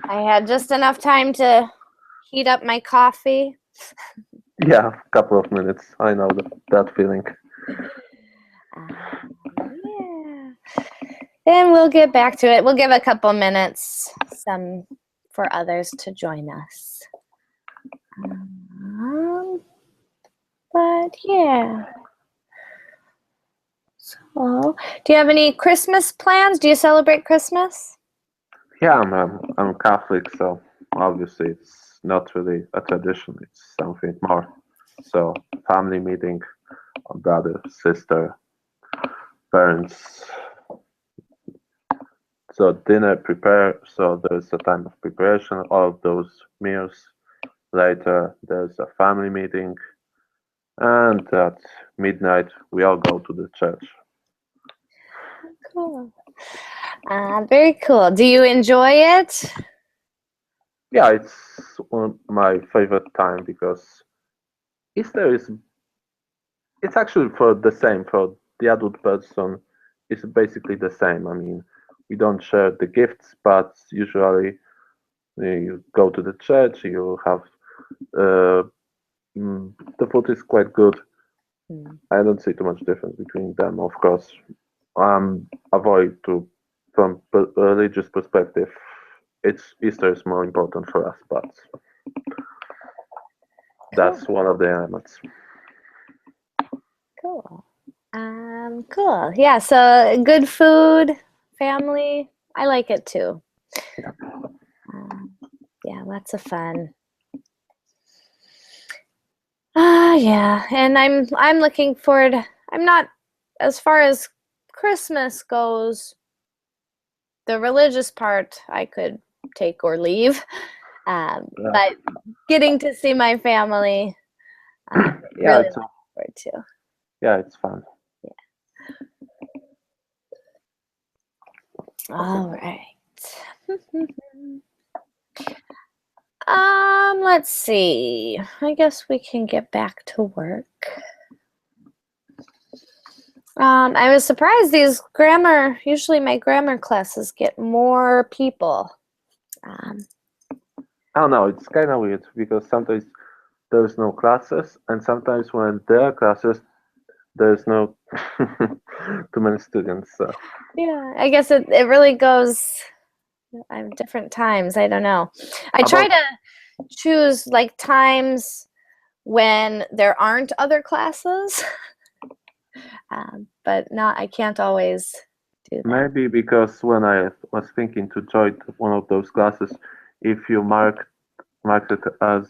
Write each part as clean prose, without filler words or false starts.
I had just enough time to heat up my coffee. Yeah, a couple of minutes. I know that feeling. Yeah. And we'll get back to it. We'll give a couple minutes for others to join us. But yeah. So, do you have any Christmas plans? Do you celebrate Christmas? Yeah, I'm Catholic, so obviously it's not really a tradition. It's something more. So family meeting, brother, sister, parents. So dinner prepare. So there's a time of preparation. All of those meals. Later there's a family meeting, and at midnight we all go to the church. Cool. Very cool. Do you enjoy it? Yeah, it's one of my favorite time because Easter is it's actually for the same for the adult person. It's basically the same. I mean, we don't share the gifts, but usually you go to the church. You have uh, the food is quite good. I don't see too much difference between them. Of course, avoid to from religious perspective. It's Easter is more important for us, but that's one of the elements. Cool. Cool. Yeah, so good food, family. I like it too. Yeah, lots of fun. Yeah, and I'm looking forward. I'm not as far as Christmas goes. The religious part I could take or leave, but getting to see my family, Yeah, really looking forward to. yeah, it's fun. All right. Let's see. I guess we can get back to work. I was surprised usually my grammar classes get more people. I don't know, it's kind of weird because sometimes there's no classes, and sometimes when there are classes, there's no too many students. So. Yeah, I guess it really goes at different times. I don't know. I try to choose like times when there aren't other classes, but I can't always do that. Maybe because when I was thinking to join one of those classes, if you mark it as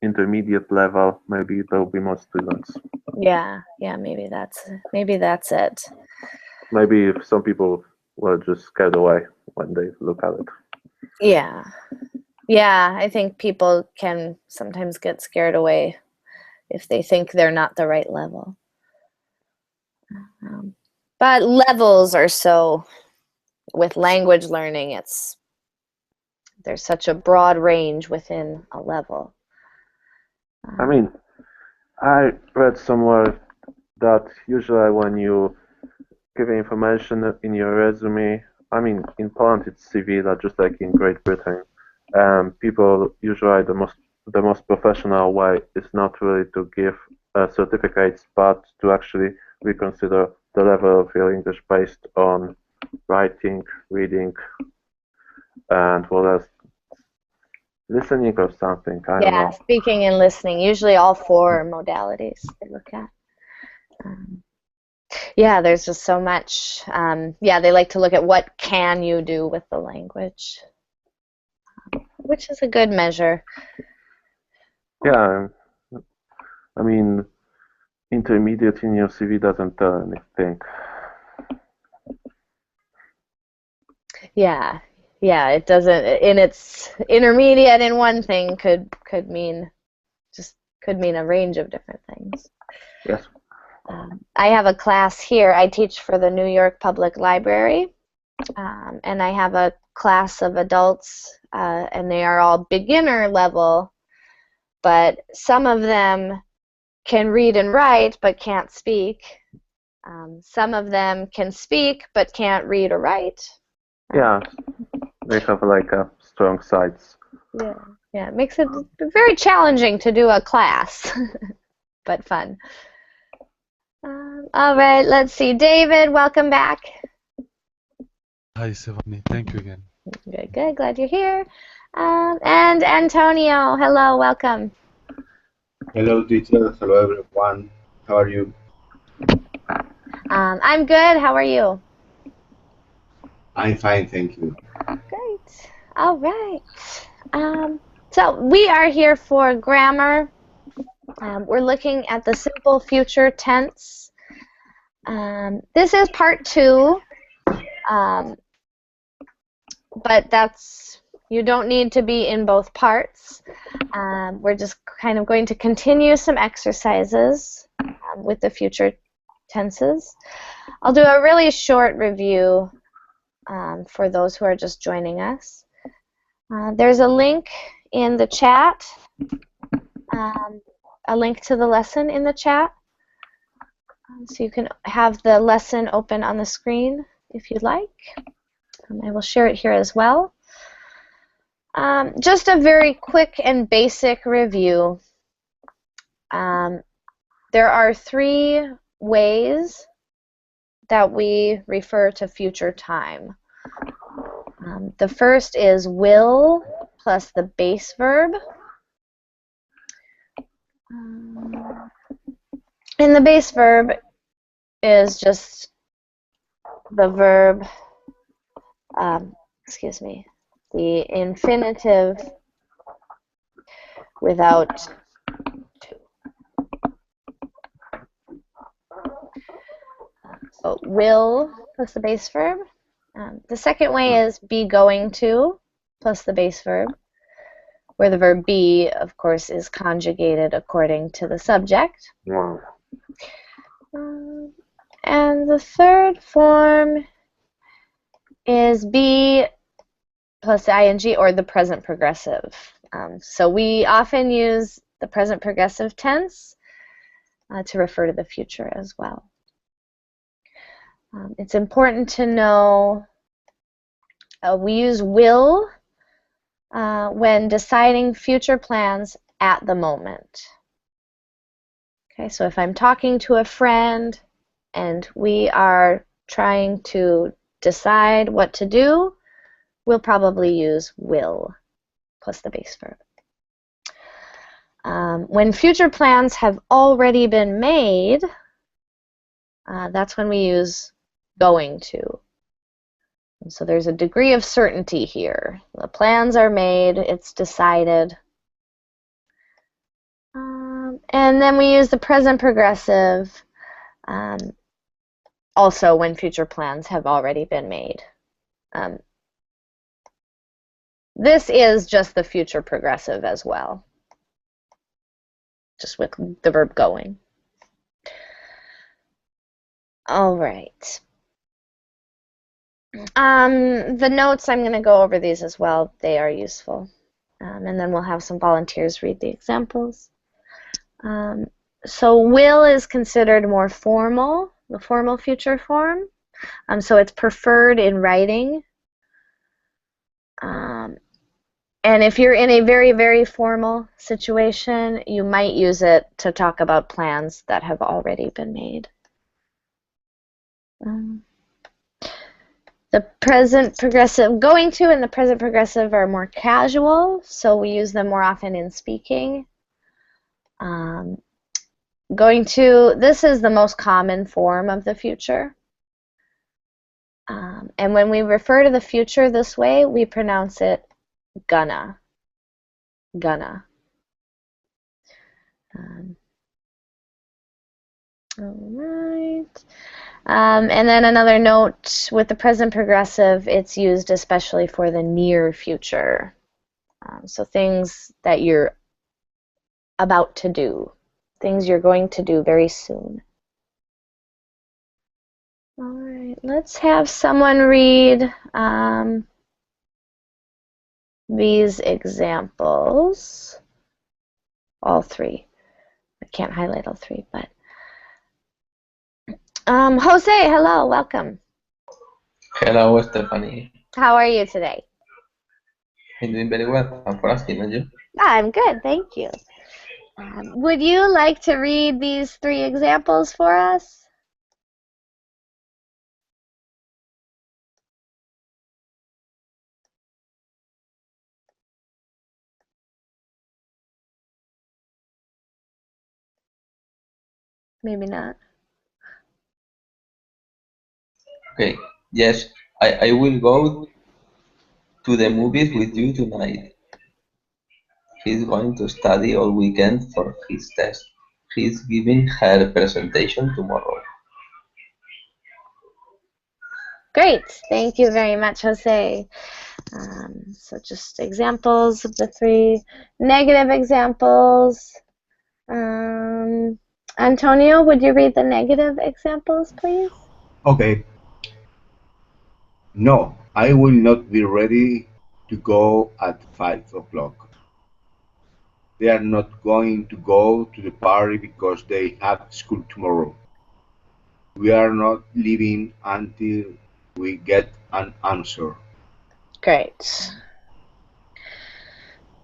intermediate level, maybe there will be more students. Yeah, maybe that's it. Maybe if some people were just scared away when they look at it. Yeah. Yeah, I think people can sometimes get scared away if they think they're not the right level. But levels are so, with language learning, there's such a broad range within a level. I mean, I read somewhere that usually when you give information in your resume, I mean, in Poland it's CV, that just like in Great Britain, people usually the most professional way is not really to give certificates, but to actually reconsider the level of your English based on writing, reading, and what else? Listening or something. I don't know. Speaking and listening, usually all four modalities they look at. Yeah, there's just so much. They like to look at what can you do with the language, which is a good measure. Yeah, I mean, intermediate in your CV doesn't tell anything. Yeah, it doesn't. In its intermediate in one thing could mean a range of different things. Yes. I have a class here. I teach for the New York Public Library, and I have a class of adults, and they are all beginner level, but some of them can read and write but can't speak. Some of them can speak but can't read or write. Yeah, They have like a strong sides. Yeah, yeah, it makes it very challenging to do a class, but fun. All right, let's see. David, welcome back. Hi, Stefani. Thank you again. Good, good. Glad you're here. And Antonio, hello, welcome. Hello, teacher. Hello, everyone. How are you? I'm good. How are you? I'm fine, thank you. Great. All right. So we are here for grammar. We're looking at the simple future tense. This is part 2, but you don't need to be in both parts. We're just kind of going to continue some exercises with the future tenses. I'll do a really short review for those who are just joining us. There's a link in the chat, a link to the lesson in the chat. So you can have the lesson open on the screen if you'd like. I will share it here as well. Just a very quick and basic review. There are 3 ways that we refer to future time. The first is will plus the base verb. And the base verb is just the verb, the infinitive without to. So will plus the base verb. The second way is be going to plus the base verb, where the verb be, of course, is conjugated according to the subject. Wow. And the third form is be plus the ing or the present progressive. So we often use the present progressive tense to refer to the future as well. It's important to know we use will when deciding future plans at the moment. Okay, so if I'm talking to a friend and we are trying to decide what to do, we'll probably use will plus the base verb. When future plans have already been made, that's when we use going to. And so there's a degree of certainty here. The plans are made, it's decided. And then we use the present progressive also when future plans have already been made. This is just the future progressive as well, just with the verb going. All right. The notes, I'm going to go over these as well. They are useful. And then we'll have some volunteers read the examples. So will is considered more formal, the formal future form. So it's preferred in writing. And if you're in a very, very formal situation, you might use it to talk about plans that have already been made. The present progressive, going to and the present progressive are more casual, so we use them more often in speaking. Going to, this is the most common form of the future. And when we refer to the future this way, we pronounce it gonna. Gonna. All right. And then another note, with the present progressive, it's used especially for the near future. So things that you're about to do, things you're going to do very soon. All right, let's have someone read these examples. All 3. I can't highlight all 3, but Jose, hello, welcome. Hello, Stephanie. How are you today? I'm doing very well. I'm for asking, and you? I'm good, thank you. Would you like to read these 3 examples for us? Maybe not. Okay. Yes, I will go to the movies with you tonight. He's going to study all weekend for his test. He's giving her presentation tomorrow. Great, thank you very much, Jose. So just examples of the 3 negative examples. Antonio, would you read the negative examples, please? Okay. No, I will not be ready to go at 5 o'clock. They are not going to go to the party because they have school tomorrow. We are not leaving until we get an answer. Great.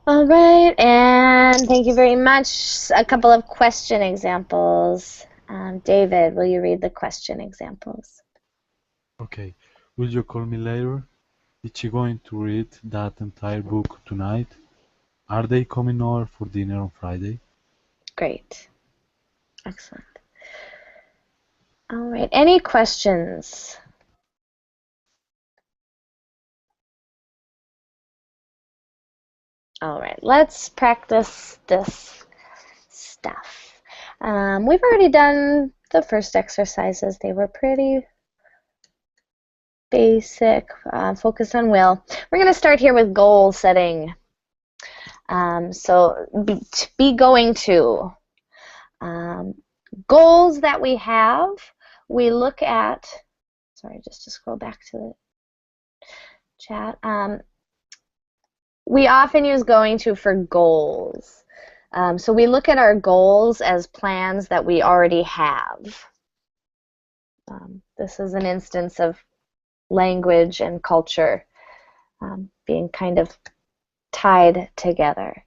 All right, and thank you very much. A couple of question examples. David, will you read the question examples? Okay. Will you call me later? Is she going to read that entire book tonight? Are they coming over for dinner on Friday? Great. Excellent. All right, any questions? All right, let's practice this stuff. We've already done the first exercises. They were pretty basic. Focus on will. We're going to start here with goal setting. So be going to. Goals that we have, we look at, sorry, just to scroll back to the chat. We often use going to for goals. So we look at our goals as plans that we already have. This is an instance of language and culture being kind of tied together.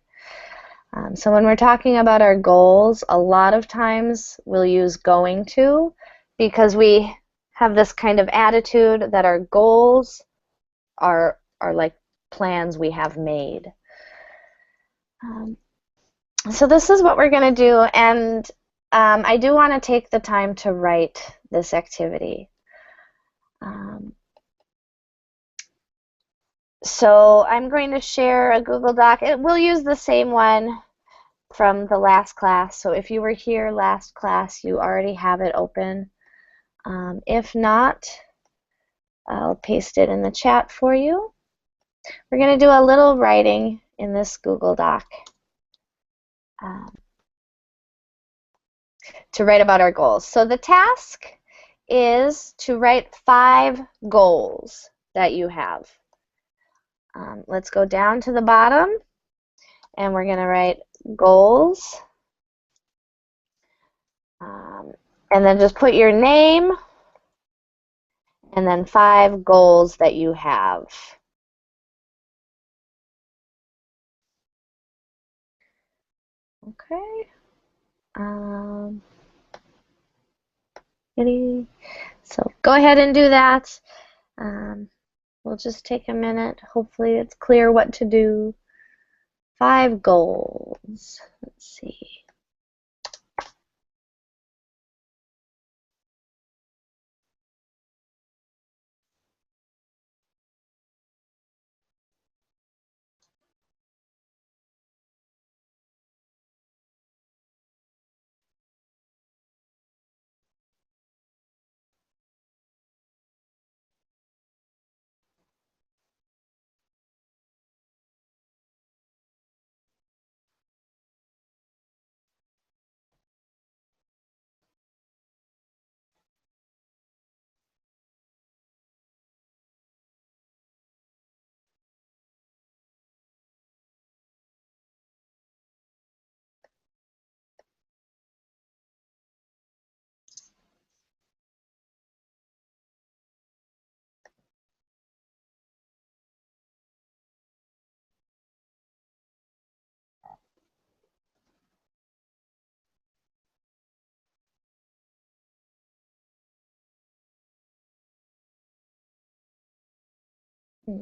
So when we're talking about our goals, a lot of times we'll use going to because we have this kind of attitude that our goals are like plans we have made. So this is what we're going to do, and I do want to take the time to write this activity. So I'm going to share a Google Doc. We'll use the same one from the last class. So if you were here last class, you already have it open. If not, I'll paste it in the chat for you. We're going to do a little writing in this Google Doc to write about our goals. So the task is to write 5 goals that you have. Let's go down to the bottom, and we're going to write goals. And then just put your name and then 5 goals that you have. Okay. So go ahead and do that. We'll just take a minute. Hopefully it's clear what to do. 5 goals. Let's see. Hmm.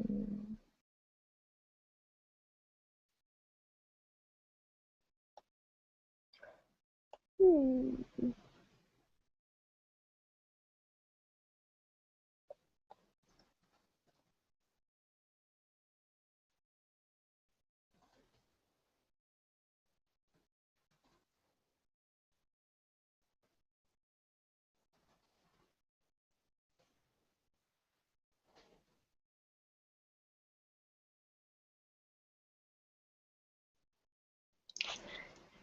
Hmm.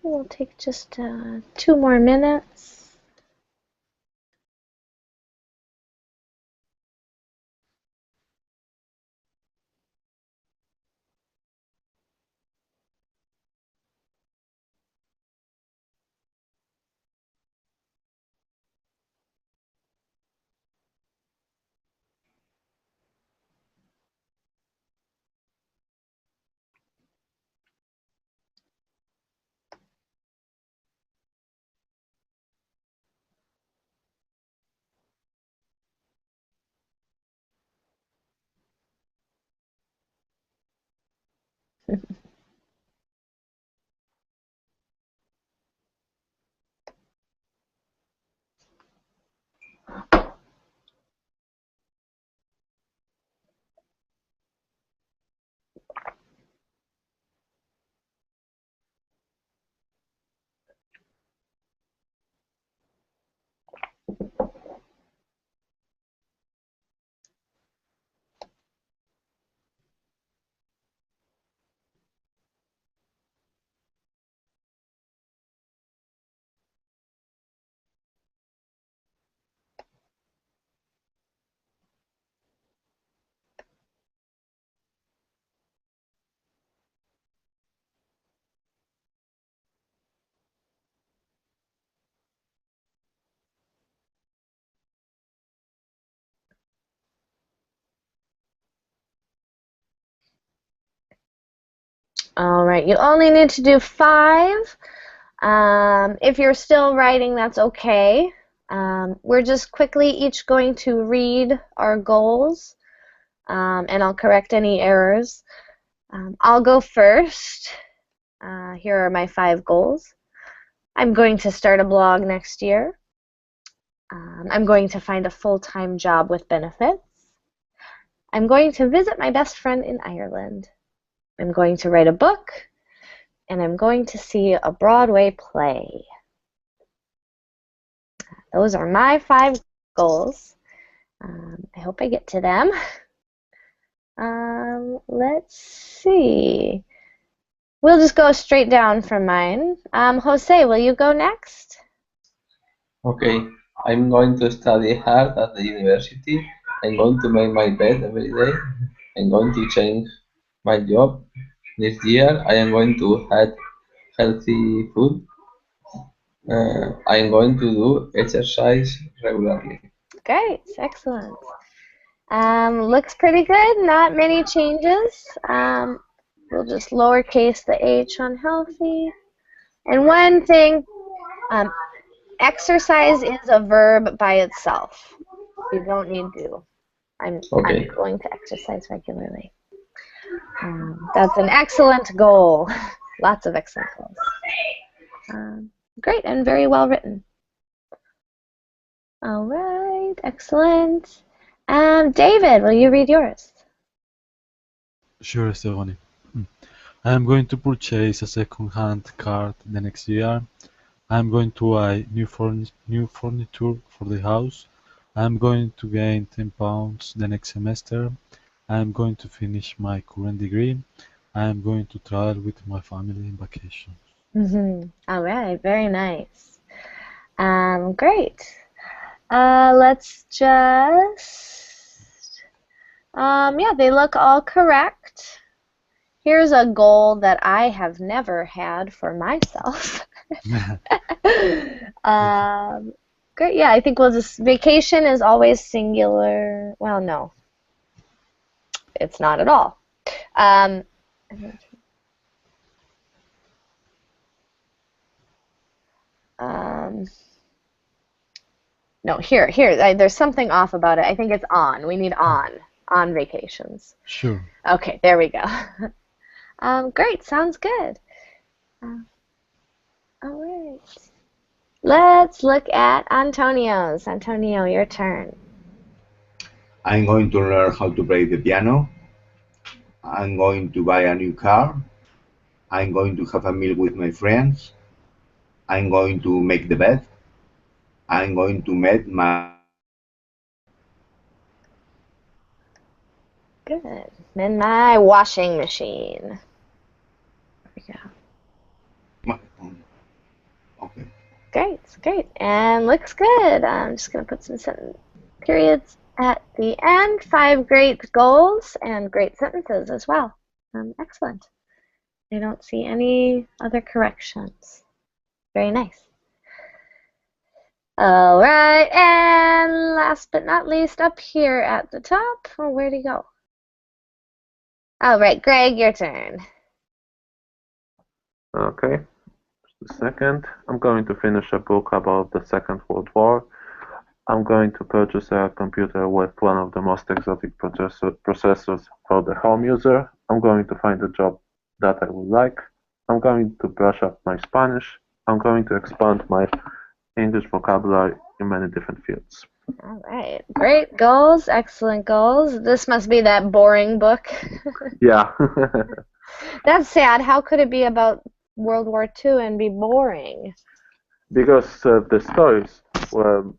We'll take just 2 more minutes. All right, you only need to do 5. If you're still writing, that's okay. We're just quickly each going to read our goals, and I'll correct any errors. I'll go first. Here are my 5 goals. I'm going to start a blog next year. I'm going to find a full-time job with benefits. I'm going to visit my best friend in Ireland. I'm going to write a book, and I'm going to see a Broadway play. Those are my 5 goals. I hope I get to them. Let's see. We'll just go straight down from mine. Jose, will you go next? Okay, I'm going to study hard at the university. I'm going to make my bed every day. I'm going to change my job. This year, I am going to have healthy food. I'm going to do exercise regularly. Great, excellent. Looks pretty good. Not many changes. We'll just lowercase the h on healthy. And one thing, exercise is a verb by itself. You don't need to. I'm going to exercise regularly. That's an excellent goal. Lots of excellent goals. Great and very well written. All right, excellent. David, will you read yours? Sure, Stephanie. I am going to purchase a second-hand car the next year. I am going to buy new furniture for the house. I am going to gain 10 pounds the next semester. I am going to finish my current degree. I am going to travel with my family in vacation. All right, very nice. Great. Let's just, yeah, they look all correct. Here's a goal that I have never had for myself. Great, yeah, I think we'll just, vacation is always singular. Well, no, it's not at all. No, here, there's something off about it. I think it's on. We need on. on vacations? Sure. Okay, there we go. Great, sounds good. All right. Let's look at Antonio's. Antonio, your turn. I'm going to learn how to play the piano. I'm going to buy a new car. I'm going to have a meal with my friends. I'm going to make the bed. I'm going to meet my Good. In my washing machine. There we go. okay. Great, great. And looks good. I'm just going to put some sentence periods at the end. 5 great goals and great sentences as well. Excellent. I don't see any other corrections. Very nice. All right, and last but not least, up here at the top, oh, where'd he go? All right, Greg, your turn. Okay. Just a second. I'm going to finish a book about the Second World War. I'm going to purchase a computer with one of the most exotic processors for the home user. I'm going to find a job that I would like. I'm going to brush up my Spanish. I'm going to expand my English vocabulary in many different fields. All right, great goals, excellent goals. This must be that boring book. Yeah. That's sad. How could it be about World War II and be boring? Because the stories were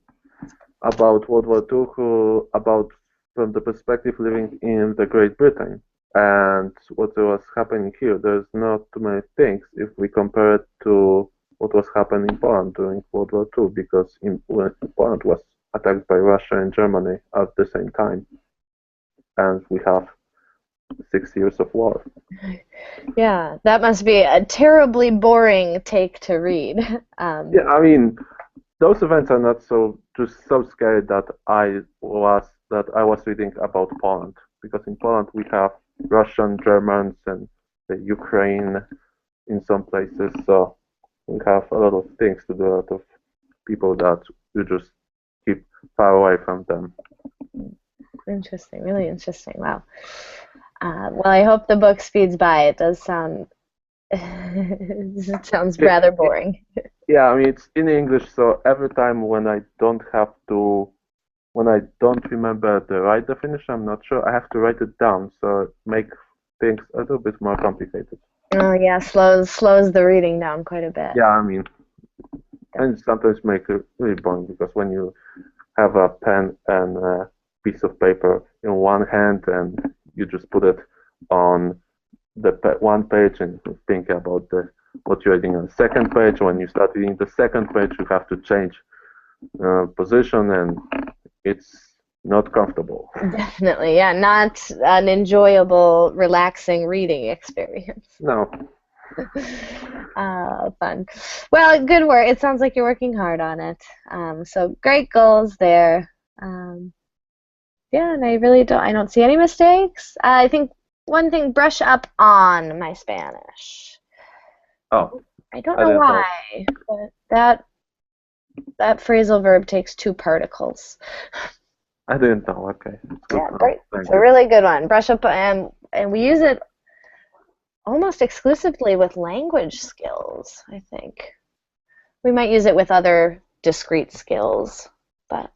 about World War II, about from the perspective living in the Great Britain. And what was happening here, there's not too many things if we compare it to what was happening in Poland during World War II, because when Poland was attacked by Russia and Germany at the same time. And we have 6 years of war. Yeah, that must be a terribly boring take to read. Yeah, I mean, those events are not so scary that I was reading about Poland, because in Poland we have Russian, Germans, and the Ukraine in some places, so we have a lot of things to do, a lot of people that you just keep far away from them. Interesting, really interesting. Wow. Well, I hope the book speeds by. It does sound it sounds rather boring. Yeah, I mean, it's in English, so every time when I don't remember the right definition, I'm not sure, I have to write it down, so it makes things a little bit more complicated. Oh yeah, slows the reading down quite a bit. Yeah, I mean, and sometimes make it really boring, because when you have a pen and a piece of paper in one hand and you just put it on the one page and think about what you're reading on the second page. When you start reading the second page, you have to change position, and it's not comfortable. Definitely, yeah, not an enjoyable, relaxing reading experience. No. Fun. Well, good work. It sounds like you're working hard on it. So great goals there. Yeah, and I don't see any mistakes. I think one thing, brush up on my Spanish. Oh. I don't know why, but that phrasal verb takes 2 particles. I didn't know. Okay. Yeah, great. It's a really good one. Brush up, and we use it almost exclusively with language skills, I think. We might use it with other discrete skills, but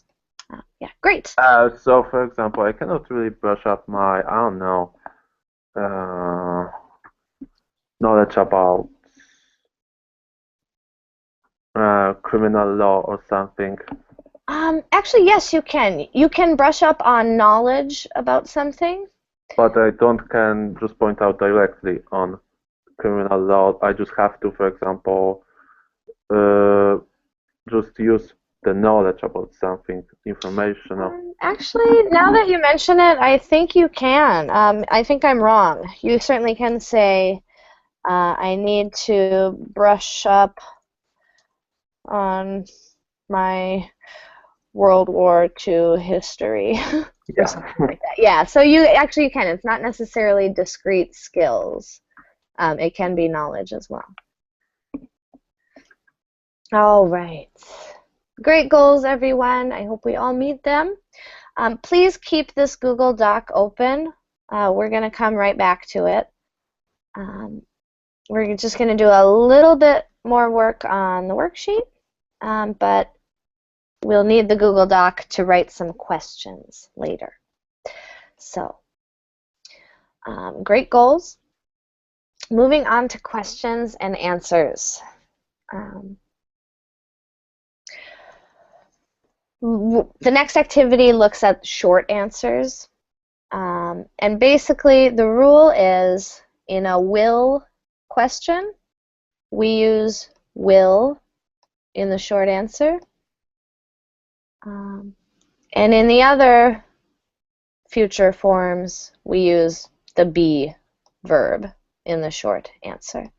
yeah, great. So, for example, I cannot really brush up my, I don't know, knowledge about criminal law or something. Actually, yes, you can. You can brush up on knowledge about something. But I can just point out directly on criminal law. I just have to, for example, just use the knowledge about something, information. Actually, now that you mention it, I think you can. I think I'm wrong. You certainly can say, I need to brush up on my World War II history. Yeah. Or something like that. Yeah, so you can. It's not necessarily discrete skills. It can be knowledge as well. All right. Great goals, everyone. I hope we all meet them. Please keep this Google Doc open. We're going to come right back to it. We're just going to do a little bit more work on the worksheet, but we'll need the Google Doc to write some questions later. So, great goals. Moving on to questions and answers. The next activity looks at short answers. And basically, the rule is in a will question, we use will in the short answer. And in the other future forms, we use the be verb in the short answer.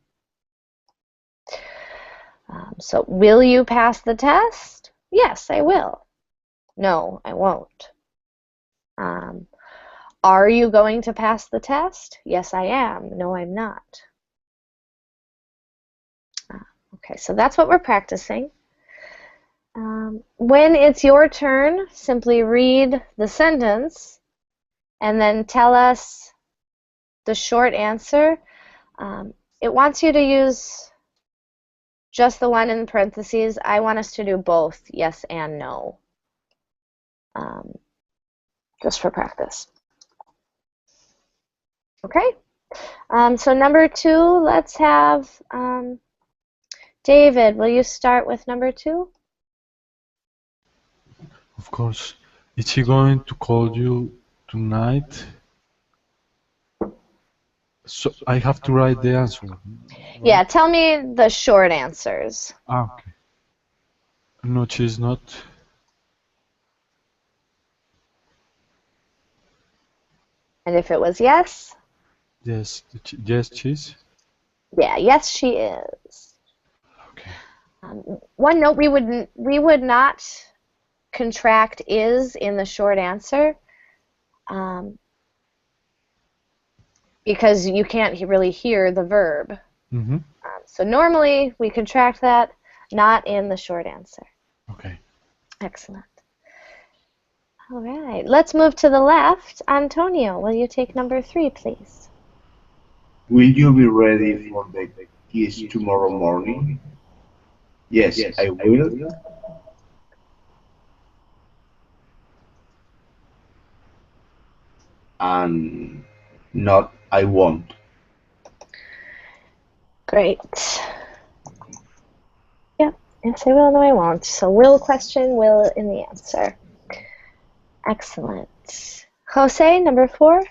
So, will you pass the test? Yes, I will. No, I won't. Are you going to pass the test? Yes, I am. No, I'm not. Okay, so that's what we're practicing. When it's your turn, simply read the sentence and then tell us the short answer. It wants you to use just the one in parentheses. I want us to do both yes and no, just for practice. Okay, so number 2, let's have David, will you start with number 2? Of course. Is she going to call you tonight? So I have to write the answer. Right? Yeah, tell me the short answers. Okay. No, she's not. And if it was yes? Yes, yes, she's. Yeah, yes, she is. Okay. One note: we would not contract is in the short answer, because you can't really hear the verb. Mm-hmm. So normally we contract that, not in the short answer. Okay. Excellent. All right, let's move to the left. Antonio, will you take number 3, please? Will you be ready for the kiss tomorrow morning? Yes, I will. And not, I won't. Great. Yep, yes, I will, no, I won't. So will question, will in the answer. Excellent. Jose, number 4.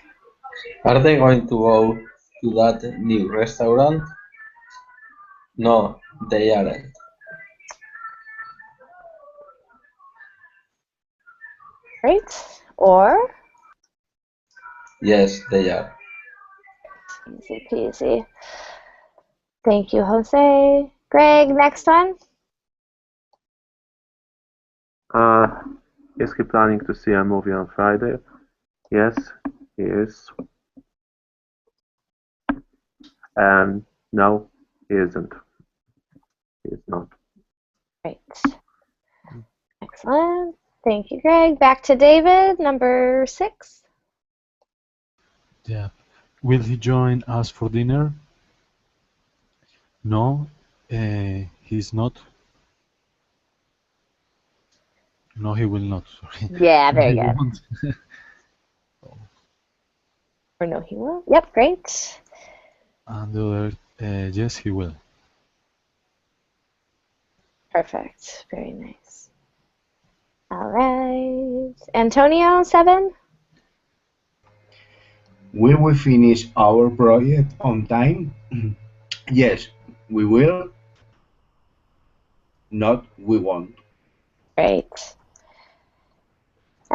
Are they going to go to that new restaurant? No, they aren't. Great. Or? Yes, they are. Easy peasy. Thank you, Jose. Greg, next one. Is he planning to see a movie on Friday? Yes, he is. And no, he isn't. He is not. Great. Excellent. Thank you, Greg. Back to David, number 6. Yeah. Will he join us for dinner? No, he's not. No, he will not. Sorry. Yeah, No, very he good. won't. Or no, he will. Yep, great. And the other, yes, he will. Perfect. Very nice. All right. Antonio, 7. Will we finish our project on time? Yes, we will. Not, we won't. Great.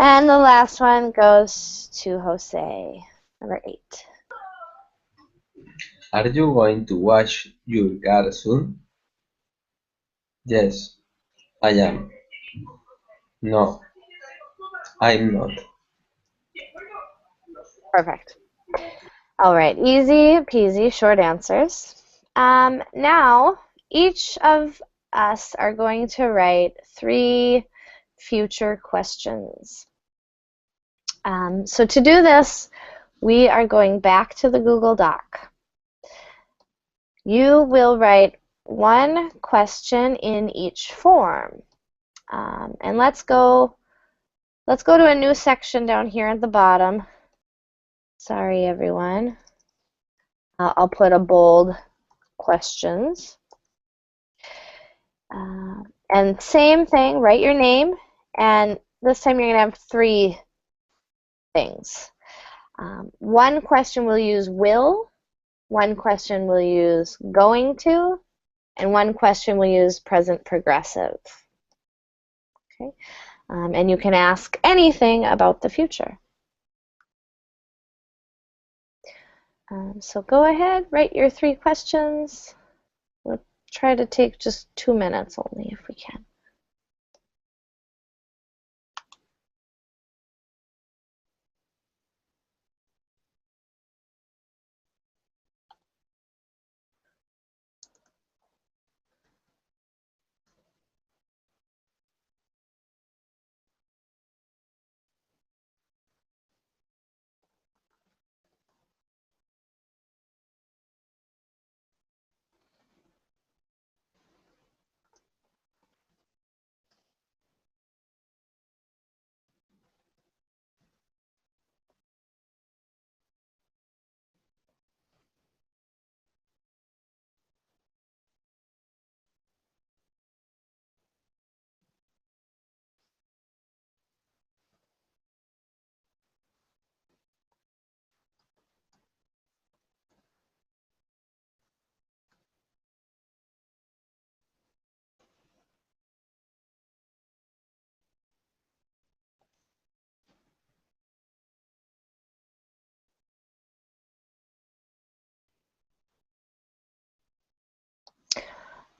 And the last one goes to Jose, number 8. Are you going to wash your car soon? Yes, I am. No, I'm not. Perfect. All right, easy peasy, short answers. Now, each of us are going to write 3 future questions. So to do this, we are going back to the Google Doc. You will write one question in each form. And let's go to a new section down here at the bottom. Sorry, everyone. I'll put a bold questions. And same thing, write your name, and this time you're going to have 3 things. One question will use will, one question will use going to, and one question will use present progressive. Okay, and you can ask anything about the future. So go ahead, write your 3 questions. We'll try to take just 2 minutes only if we can.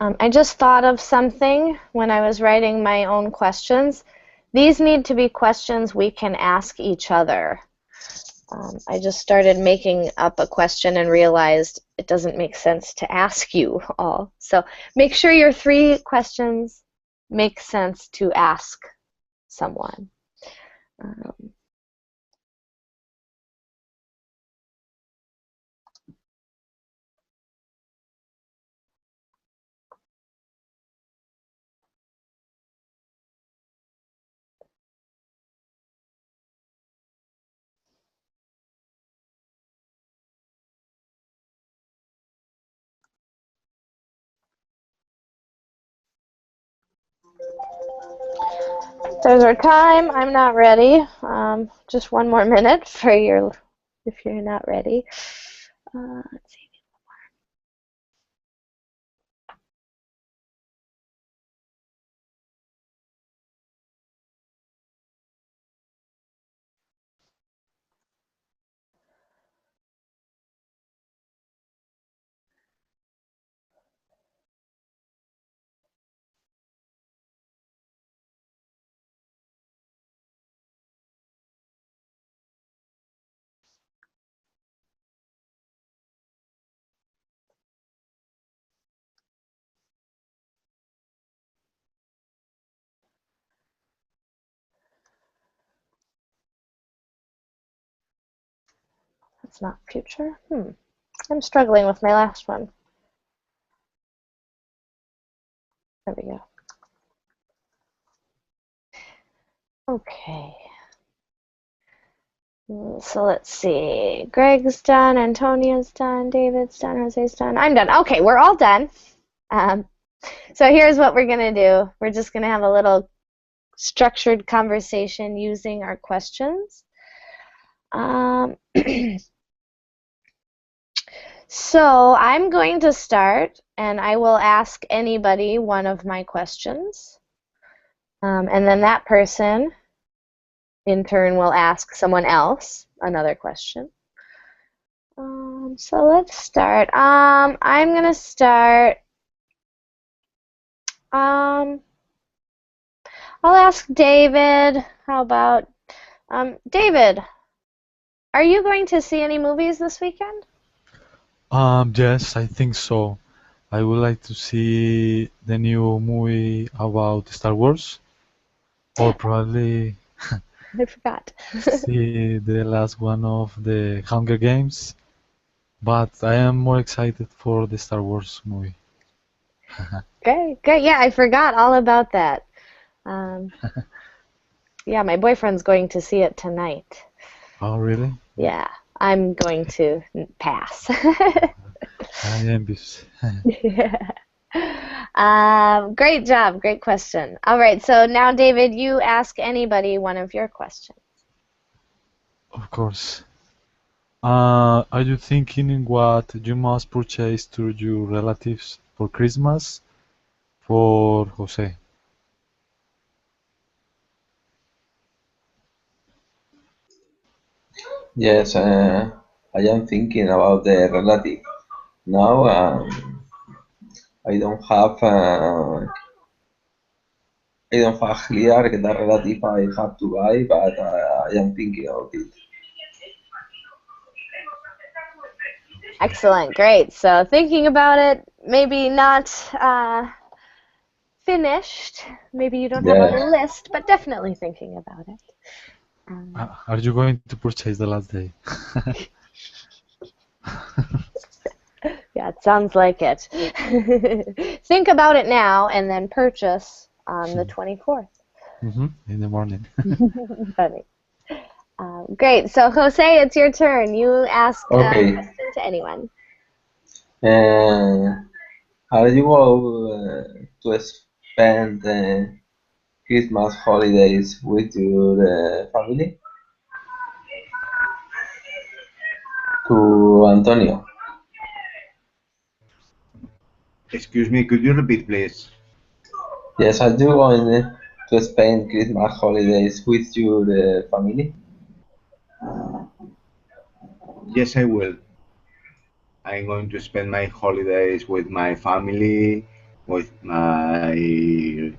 I just thought of something when I was writing my own questions. These need to be questions we can ask each other. I just started making up a question and realized it doesn't make sense to ask you all. So make sure your 3 questions make sense to ask someone. There's our time. I'm not ready. Just 1 more minute for your, if you're not ready. Let's see. That's not future. I'm struggling with my last one. There we go. Okay. So let's see. Greg's done, Antonia's done, David's done, Jose's done. I'm done. Okay, we're all done. So here's what we're going to do. We're just going to have a little structured conversation using our questions. So I'm going to start, and I will ask anybody one of my questions. And then that person, in turn, will ask someone else another question. So let's start. I'm going to start. I'll ask David. How about David? Are you going to see any movies this weekend? Yes, I think so. I would like to see the new movie about Star Wars, or probably I forgot. see the last one of the Hunger Games, but I am more excited for the Star Wars movie. Great, great. Yeah, I forgot all about that. Um, yeah, my boyfriend's going to see it tonight. Oh, really? Yeah, I'm going to pass. I am envious. Yeah. Great job, great question. All right, so now, David, you ask anybody one of your questions. Of course. Are you thinking what you must purchase to your relatives for Christmas? For Jose. Yes, I am thinking about the relative now. I don't have clear the relative I have to buy, but I am thinking about it. Excellent, great. So thinking about it, maybe not finished. Maybe you don't have a Yeah. list, but definitely thinking about it. Are you going to purchase the last day? Yeah, it sounds like it. Think about it now and then purchase on the 24th. In the morning. Funny. Great. So, Jose, it's your turn. You ask a Okay. question to anyone. Are you all to spend Christmas holidays with your family? To Antonio. Excuse me, could you repeat, please? Yes, are you going to spend Christmas holidays with your family? Yes, I will. I'm going to spend my holidays with my family, with my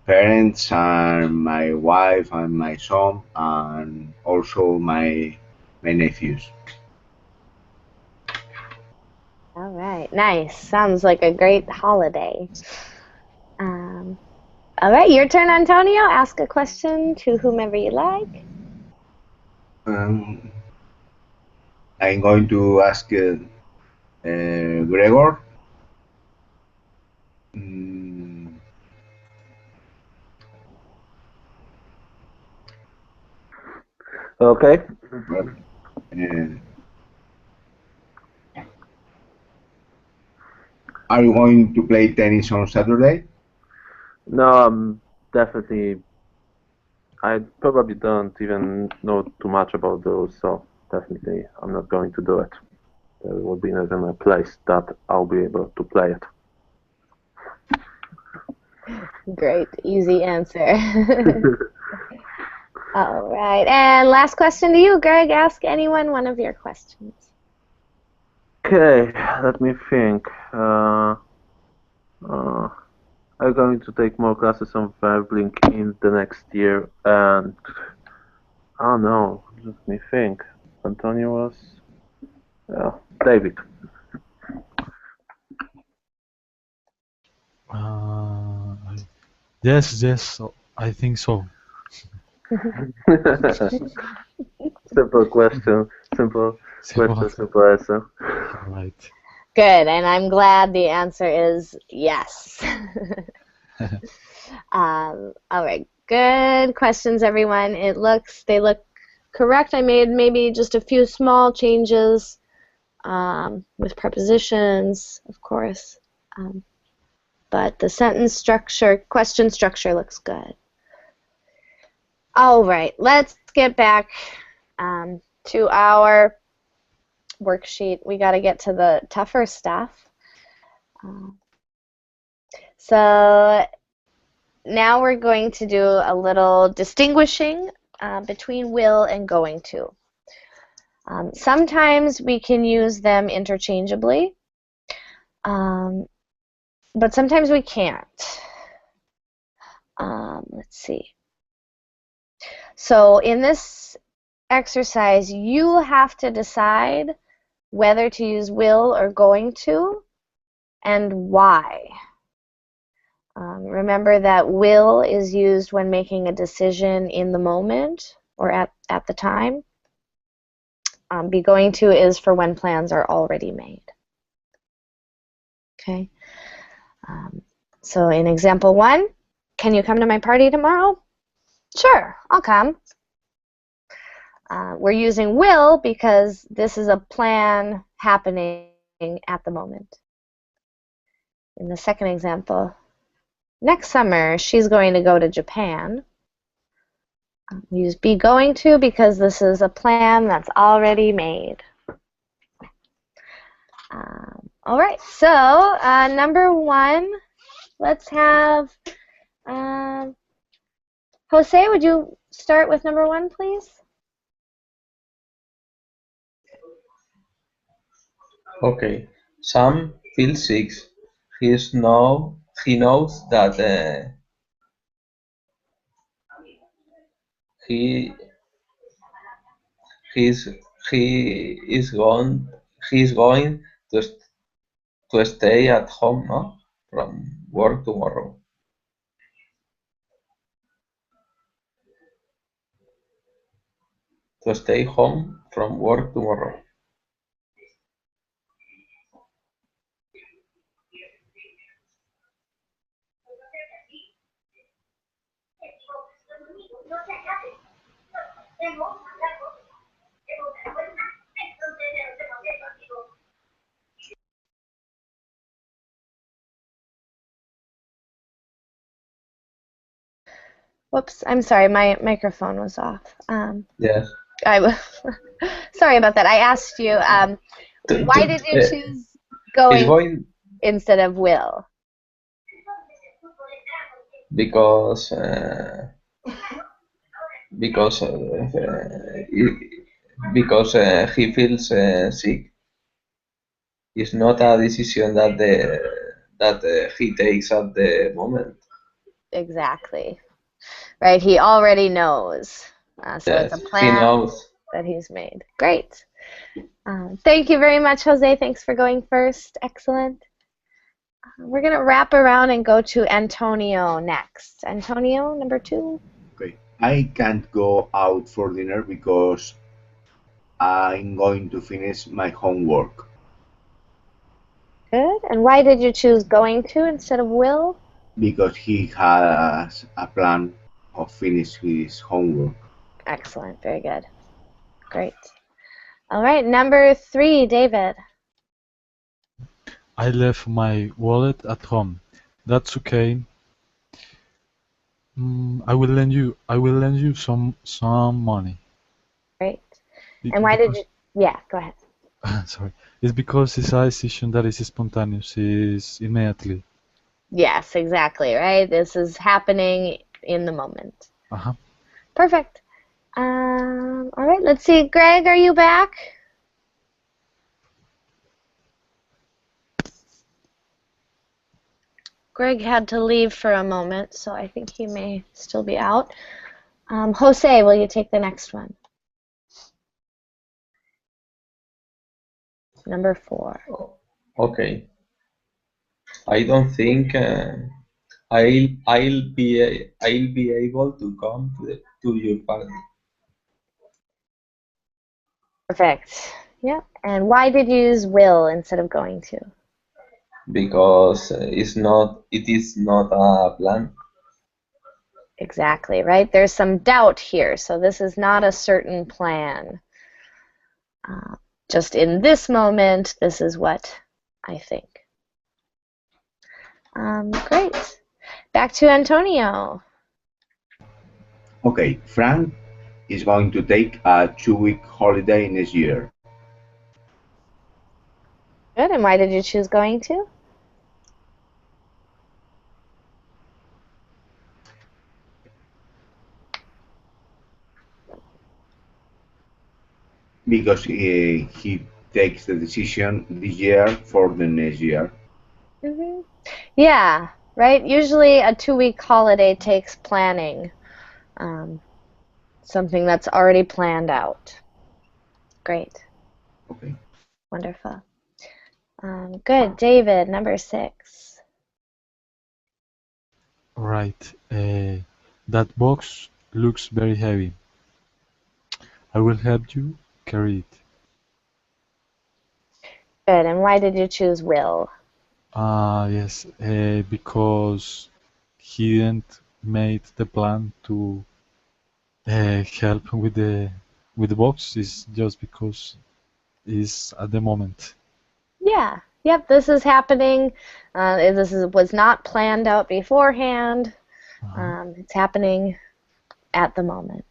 parents and my wife and my son, and also my nephews. All right. Nice. Sounds like a great holiday. All right. Your turn, Antonio. Ask a question to whomever you like. Um, I'm going to ask Gregor. Mm, Okay. well, uh, are you going to play tennis on Saturday? No, definitely. I probably don't even know too much about those, so definitely I'm not going to do it. There will be not even a place that I'll be able to play it. Great. Easy answer. All right. And last question to you, Greg. Ask anyone one of your questions. Okay, let me think. I'm going to take more classes on Verbling in the next year, and I don't know. Let me think. Antonio was, yeah, David. Yes, yes, I think so. Simple question, simple question, simple answer. Right. Good, and I'm glad the answer is yes. All right, good questions, everyone. They look correct. I made maybe just a few small changes with prepositions, of course, but the sentence structure, question structure looks good. All right, let's get back to our worksheet. We got to get to the tougher stuff. So now we're going to do a little distinguishing between will and going to. Sometimes we can use them interchangeably, but sometimes we can't. Let's see. So in this exercise, you have to decide whether to use will or going to and why. Remember that will is used when making a decision in the moment or at the time. Be going to is for when plans are already made. Okay. So in example 1, can you come to my party tomorrow? Sure, I'll come. We're using will because this is a plan happening at the moment. In the second example, next summer she's going to go to Japan. Use be going to because this is a plan that's already made. All right, so number 1, let's have Jose, would you start with number 1, please? Okay. Sam feels sick. He knows that he he's he is going he's going to to stay at home, no, from work tomorrow. To stay home from work tomorrow. Whoops, I'm sorry, my microphone was off. Yes. Sorry about that. I asked you, why did you choose going instead of will? Because he feels sick. It's not a decision that he takes at the moment. Exactly. Right, he already knows. So Yes, it's a he plan knows. that he's made. Great. Thank you very much, Jose. Thanks for going first. Excellent. We're going to wrap around and go to Antonio next. Antonio, number 2. Okay. I can't go out for dinner because I'm going to finish my homework. Good. And why did you choose going to instead of will? Because he has a plan of finish his homework. Excellent. Very good. Great. All right. Number 3, David. I left my wallet at home. That's okay. I will lend you some money. Great. And why did Because, you? Yeah, go ahead. sorry. It's because it's a decision that is spontaneous, is immediately. Yes, exactly, right? This is happening in the moment. Uh-huh. Perfect. All right, let's see. Greg, are you back? Greg had to leave for a moment, so I think he may still be out. Jose, will you take the next one? Number 4. Okay. I don't think I'll be able to come to your party Perfect. Yep. And why did you use will instead of going to? because it is not a plan. Exactly, right? There's some doubt here, so this is not a certain plan. Just in this moment, this is what I think. Great. Back to Antonio. Okay, Frank is going to take a 2-week holiday next year. Good. And why did you choose going to? Because he takes the decision this year for the next year. Mm-hmm. Yeah, right? Usually a 2-week holiday takes planning. Something that's already planned out. Great. Okay. Wonderful. Good. David, number 6. Right. That box looks very heavy. I will help you carry it. Good. And why did you choose Will? Yes, because he didn't made the plan to help with the box. Is just because is at the moment. Yeah. Yep, this is happening. Was not planned out beforehand. It's happening at the moment.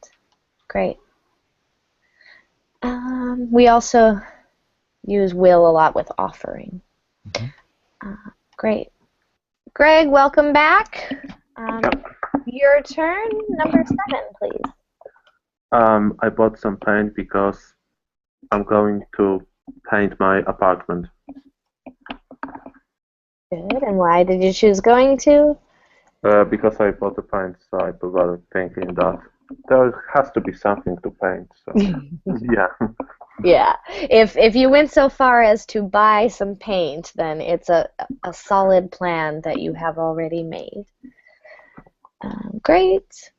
Great. We also use will a lot with offering. Great. Greg, welcome back. Your turn. Number 7, please. I bought some paint because I'm going to paint my apartment. Good. And why did you choose going to? Because I bought the paint, so I was thinking that there has to be something to paint. So yeah. Yeah. If you went so far as to buy some paint, then it's a solid plan that you have already made. Great.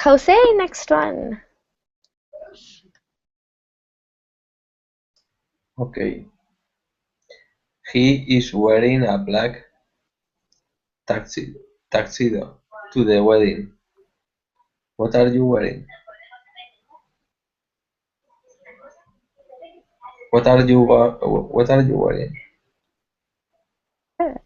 Jose, next one. Okay. He is wearing a black tuxedo to the wedding. What are you wearing? What are you wearing? Good.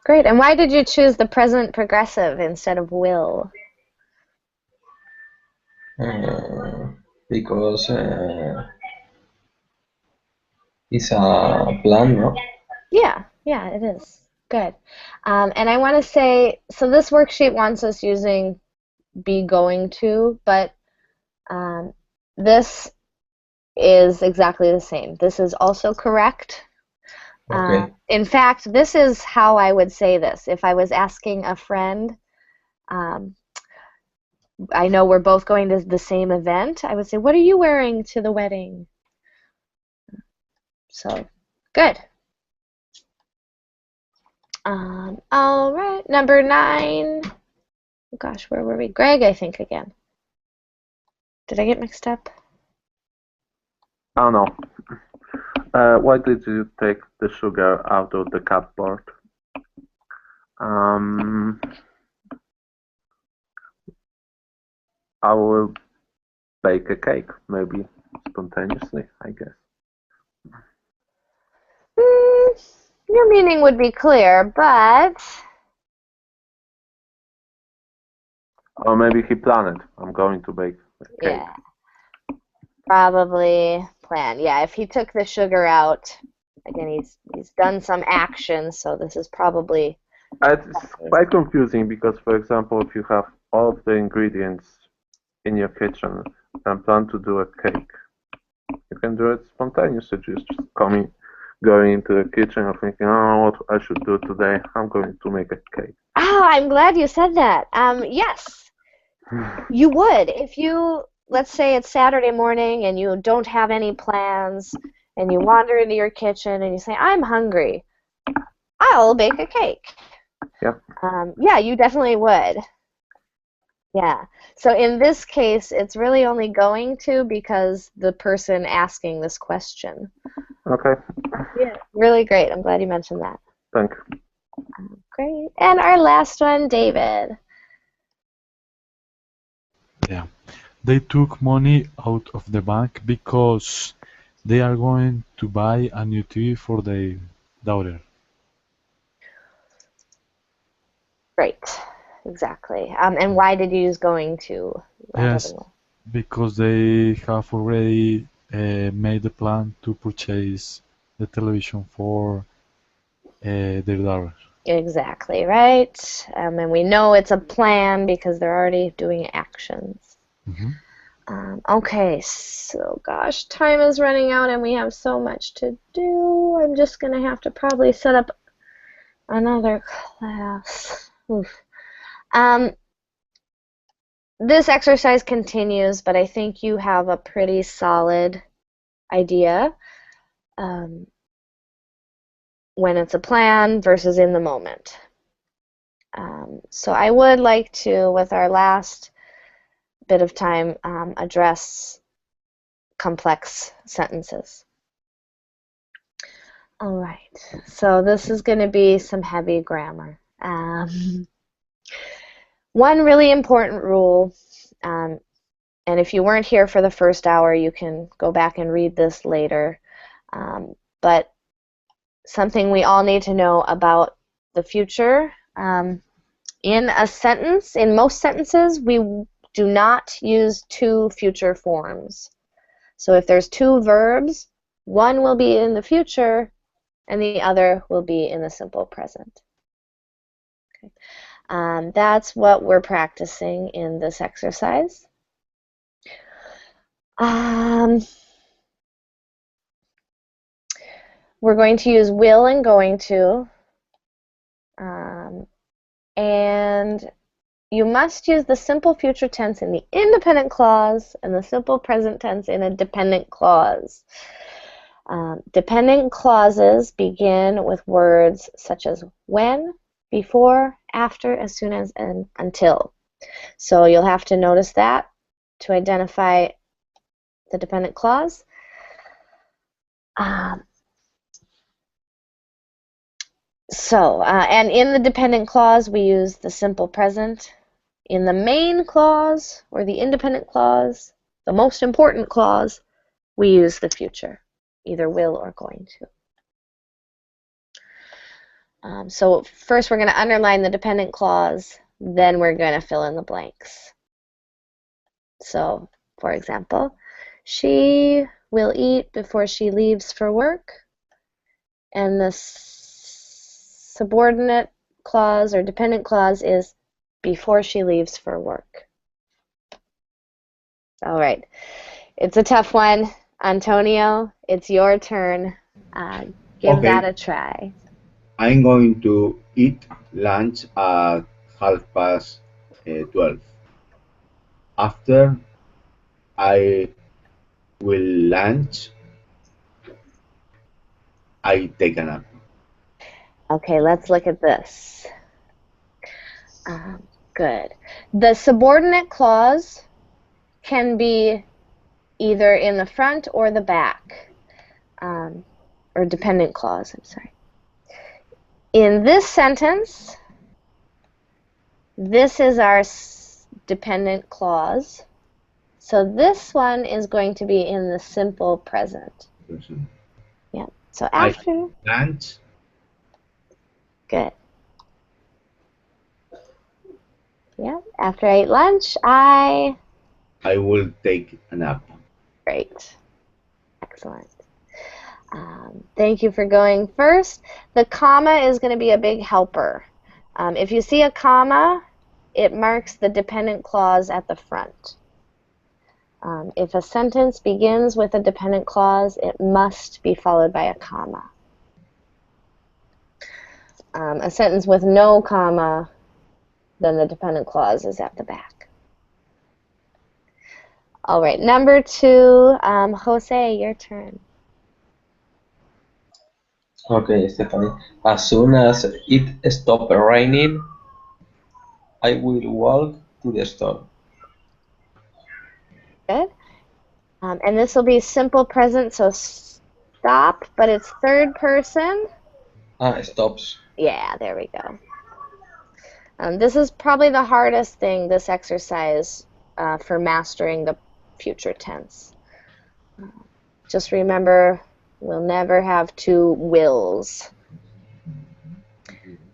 Great. And why did you choose the present progressive instead of will? Because it's a plan, no? Yeah, it is. Good. And I want to say, so this worksheet wants us using be going to, but this is exactly the same. This is also correct. Okay. In fact, this is how I would say this. If I was asking a friend, I know we're both going to the same event, I would say, what are you wearing to the wedding? So, good. All right, number 9. Oh gosh, where were we? Greg, I think, again. Did I get mixed up? Oh no. Why did you take the sugar out of the cupboard? I will bake a cake, maybe spontaneously, I guess. Your meaning would be clear, but... Or maybe he planned it. I'm going to bake a cake. Yeah. Probably planned. Yeah, if he took the sugar out, again, he's done some action, so this is probably... It's quite confusing because, for example, if you have all of the ingredients in your kitchen and plan to do a cake, you can do it spontaneously, just going into the kitchen and thinking, oh, what I should do today, I'm going to make a cake. Oh, I'm glad you said that. Yes, you would. If you, let's say it's Saturday morning and you don't have any plans and you wander into your kitchen and you say, I'm hungry, I'll bake a cake. Yeah. Yeah, you definitely would. Yeah. So in this case, it's really only going to because the person asking this question. Okay. Yeah, really great. I'm glad you mentioned that. Thank you. Great. And our last one, David. Yeah. They took money out of the bank because they are going to buy a new TV for their daughter. Great. Exactly. And why did you use going to? Yes, because they have already made the plan to purchase the television for their daughter. Exactly, right? And we know it's a plan because they're already doing actions. Okay, so gosh, time is running out and we have so much to do. I'm just going to have to probably set up another class. Oof. This exercise continues, but I think you have a pretty solid idea. when it's a plan versus in the moment. So I would like to, with our last bit of time, address complex sentences. All right, so this is going to be some heavy grammar. One really important rule, and if you weren't here for the first hour, you can go back and read this later, but something we all need to know about the future. In a sentence, in most sentences, we do not use two future forms. So if there's two verbs, one will be in the future and the other will be in the simple present. Okay. That's what we're practicing in this exercise. We're going to use will and going to. And you must use the simple future tense in the independent clause and the simple present tense in a dependent clause. Dependent clauses begin with words such as when, before, after, as soon as, and until. So you'll have to notice that to identify the dependent clause. And in the dependent clause, we use the simple present. In the main clause, or the independent clause, the most important clause, we use the future, either will or going to. So first we're going to underline the dependent clause, then we're going to fill in the blanks. So, for example, she will eat before she leaves for work, and the subordinate clause or dependent clause is before she leaves for work. All right, it's a tough one. Antonio, it's your turn. Give that a try. I'm going to eat lunch at 12:30. After I will lunch, I take a nap. Okay, let's look at this. Good. The subordinate clause can be either in the front or the back, or dependent clause, I'm sorry. In this sentence, this is our dependent clause. So this one is going to be in the simple present. Yeah. So after lunch. Good. Yeah. After I ate lunch, I will take a nap. Great. Excellent. Thank you for going first. The comma is going to be a big helper. If you see a comma, it marks the dependent clause at the front. If a sentence begins with a dependent clause, it must be followed by a comma. A sentence with no comma, then the dependent clause is at the back. All right, number 2, Jose, your turn. Okay, Stephanie. As soon as it stops raining, I will walk to the store. Good. And this will be simple present, so stop, but it's third person. Stops. Yeah, there we go. This is probably the hardest thing, this exercise, for mastering the future tense. Just remember, we'll never have two wills.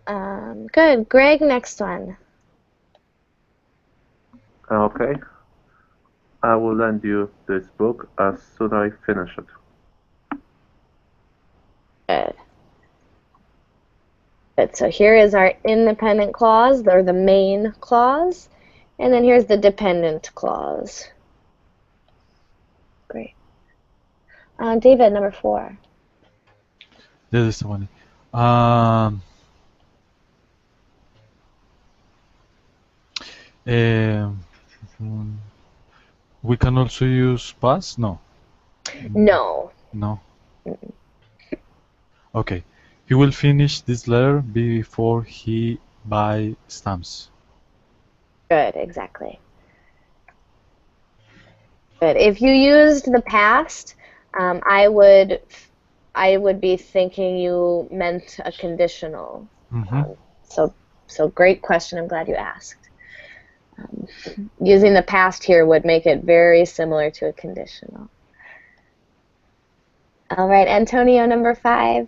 Good. Greg, next one. Okay. I will lend you this book as soon as I finish it. Good. Good. So here is our independent clause, or the main clause, and then here's the dependent clause. Great. David, number 4. This is funny. We can also use past? No. No. No. Okay. He will finish this letter before he buy stamps. Good, exactly. Good. If you used the past, I would be thinking you meant a conditional. Mhm. So great question. I'm glad you asked. Using the past here would make it very similar to a conditional. All right, Antonio, number 5.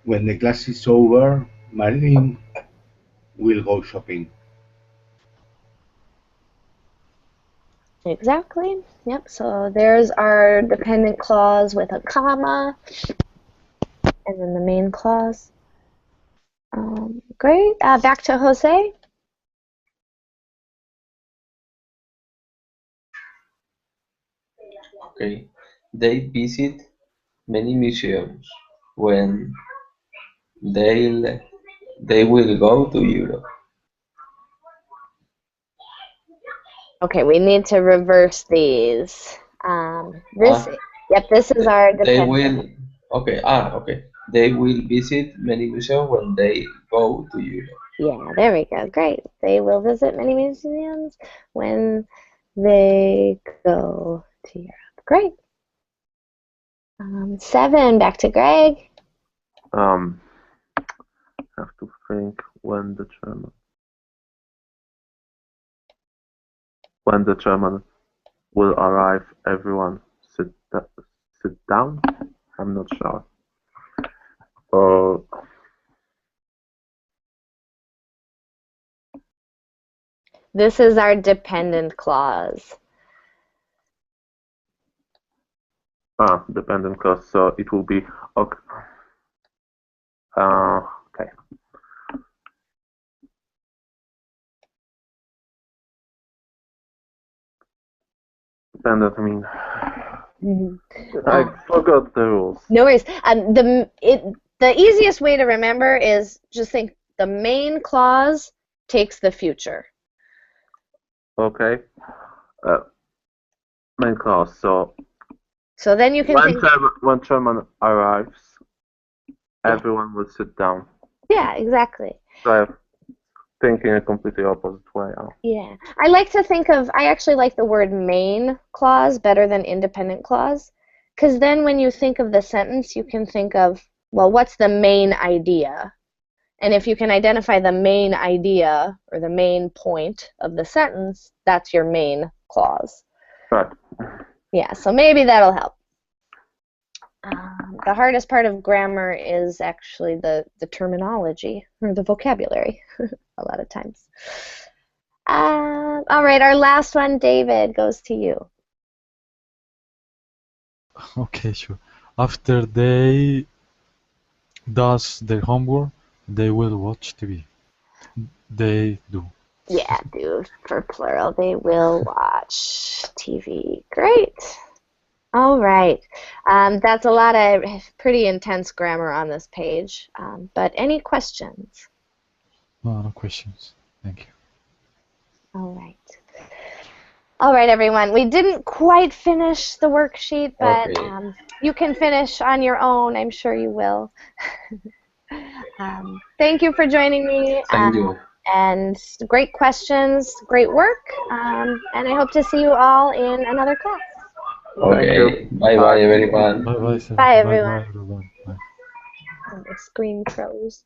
When the class is over, Marilyn will go shopping. Exactly. Yep. So there's our dependent clause with a comma, and then the main clause. Great. Back to Jose. Okay. They visit many museums when they'll they will go to Europe. Okay, we need to reverse these. This, Ah, yep, this is our they dependent. will. Okay. Okay. They will visit many museums when they go to Europe. Yeah, there we go. Great. They will visit many museums when they go to Europe. Great. 7, back to Greg. Have to think when the German will arrive. Everyone sit down. I'm not sure. This is our dependent clause. Dependent clause. So it will be okay. Okay. Dependent. I mean, I forgot the rules. No worries. The easiest way to remember is just think the main clause takes the future. Okay. Main clause. So then you can think. when German arrives, everyone will sit down. Yeah, exactly. So I'm thinking a completely opposite way. Yeah, I actually like the word main clause better than independent clause, because then when you think of the sentence, you can think of, well, what's the main idea? And if you can identify the main idea or the main point of the sentence, that's your main clause. Right. Yeah, so maybe that'll help. The hardest part of grammar is actually the terminology or the vocabulary a lot of times. All right, our last one, David, goes to you. Okay, sure. After they does their homework, they will watch TV. They do. Yeah, do for plural. They will watch TV. Great. All right. That's a lot of pretty intense grammar on this page. But any questions? No questions. Thank you. All right. All right, everyone. We didn't quite finish the worksheet, but Okay. you can finish on your own. I'm sure you will. Thank you for joining me. Thank you. And great questions, great work. And I hope to see you all in another class. Okay. Bye everyone. Bye sir. Bye, everyone. Bye everyone. Bye. The screen froze.